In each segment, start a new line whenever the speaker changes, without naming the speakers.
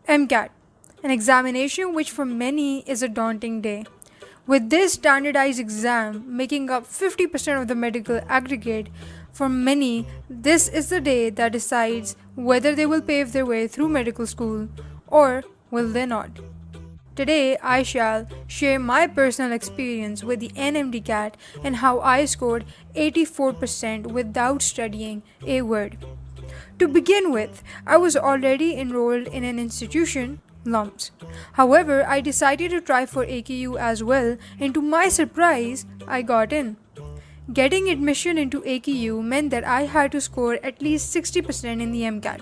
MCAT, an examination which for many is a daunting day. With this standardized exam making up 50% of the medical aggregate, for many, this is the day that decides whether they will pave their way through medical school or will they not. Today, I shall share my personal experience with the NMDCAT and how I scored 84% without studying a word. To begin with, I was already enrolled in an institution, LUMS. However, I decided to try for AKU as well, and to my surprise, I got in. Getting admission into AKU meant that I had to score at least 60% in the MCAT.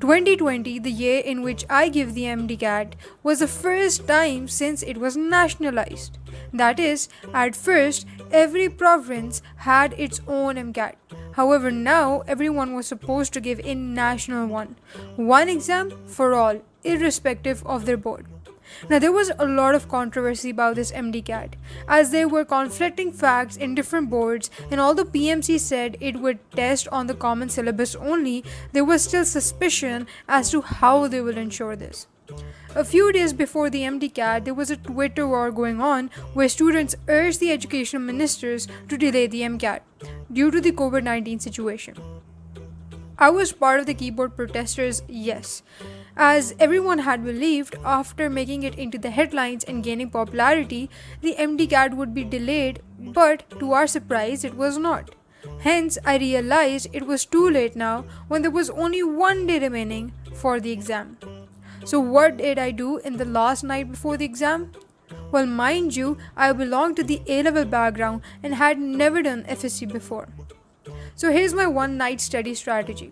2020, the year in which I gave the MDCAT, was the first time since it was nationalized. That is, at first, every province had its own MCAT. However, now everyone was supposed to give a national one. One exam for all, irrespective of their board. Now, there was a lot of controversy about this MDCAT, as there were conflicting facts in different boards, and although PMC said it would test on the common syllabus only, there was still suspicion as to how they will ensure this. A few days before the MDCAT, there was a Twitter war going on where students urged the education ministers to delay the MCAT due to the COVID-19 situation. I was part of the keyboard protesters, yes, as everyone had believed after making it into the headlines and gaining popularity, the MDCAT would be delayed, but to our surprise, it was not. Hence, I realized it was too late now when there was only one day remaining for the exam. So what did I do in the last night before the exam? Well, mind you, I belonged to the A-level background and had never done FSC before. So here's my one night study strategy.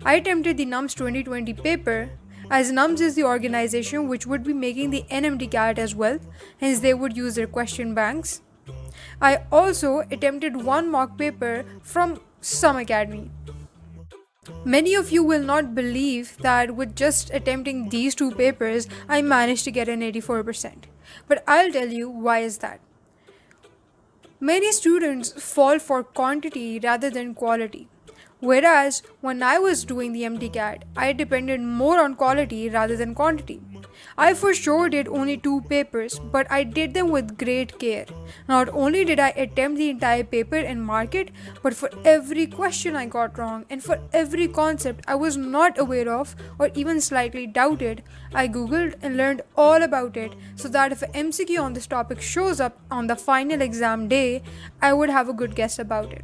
I attempted the NUMS 2020 paper, as NUMS is the organization which would be making the NMDCAT as well, hence they would use their question banks. I also attempted one mock paper from some academy. Many of you will not believe that with just attempting these two papers, I managed to get an 84%. But I'll tell you why is that. Many students fall for quantity rather than quality. Whereas when I was doing the MDCAT, I depended more on quality rather than quantity. I for sure did only two papers, but I did them with great care. Not only did I attempt the entire paper and mark it, but for every question I got wrong and for every concept I was not aware of or even slightly doubted, I googled and learned all about it so that if an MCQ on this topic shows up on the final exam day, I would have a good guess about it.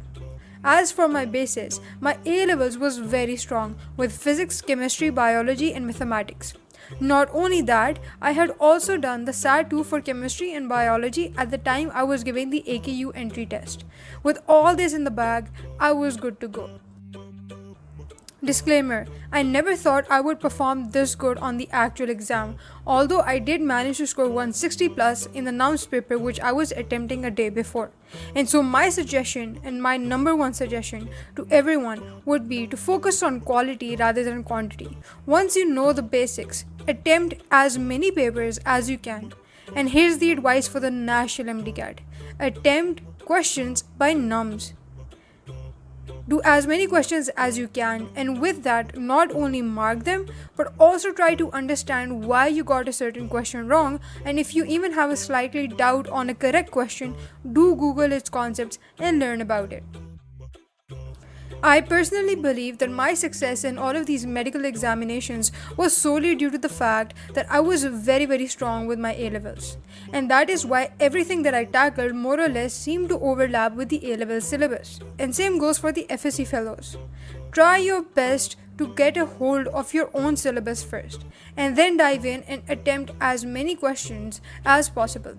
As for my basis, my A-levels was very strong with physics, chemistry, biology and mathematics. Not only that, I had also done the SAT 2 for chemistry and biology at the time I was giving the AKU entry test. With all this in the bag, I was good to go. Disclaimer, I never thought I would perform this good on the actual exam, although I did manage to score 160 plus in the NUMS paper which I was attempting a day before. And so my suggestion and my number one suggestion to everyone would be to focus on quality rather than quantity. Once you know the basics, attempt as many papers as you can. And here's the advice for the national MDCAT. Attempt questions by NUMS. Do as many questions as you can, and with that, not only mark them, but also try to understand why you got a certain question wrong, and if you even have a slightly doubt on a correct question, do Google its concepts and learn about it. I personally believe that my success in all of these medical examinations was solely due to the fact that I was very strong with my A-levels. And that is why everything that I tackled more or less seemed to overlap with the A-level syllabus. And same goes for the FSC fellows. Try your best to get a hold of your own syllabus first, and then dive in and attempt as many questions as possible.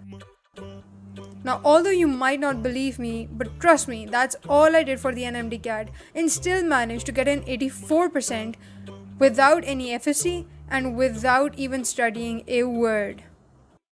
Now, although you might not believe me, but trust me, that's all I did for the NMDCAT and still managed to get an 84% without any FSC and without even studying a word.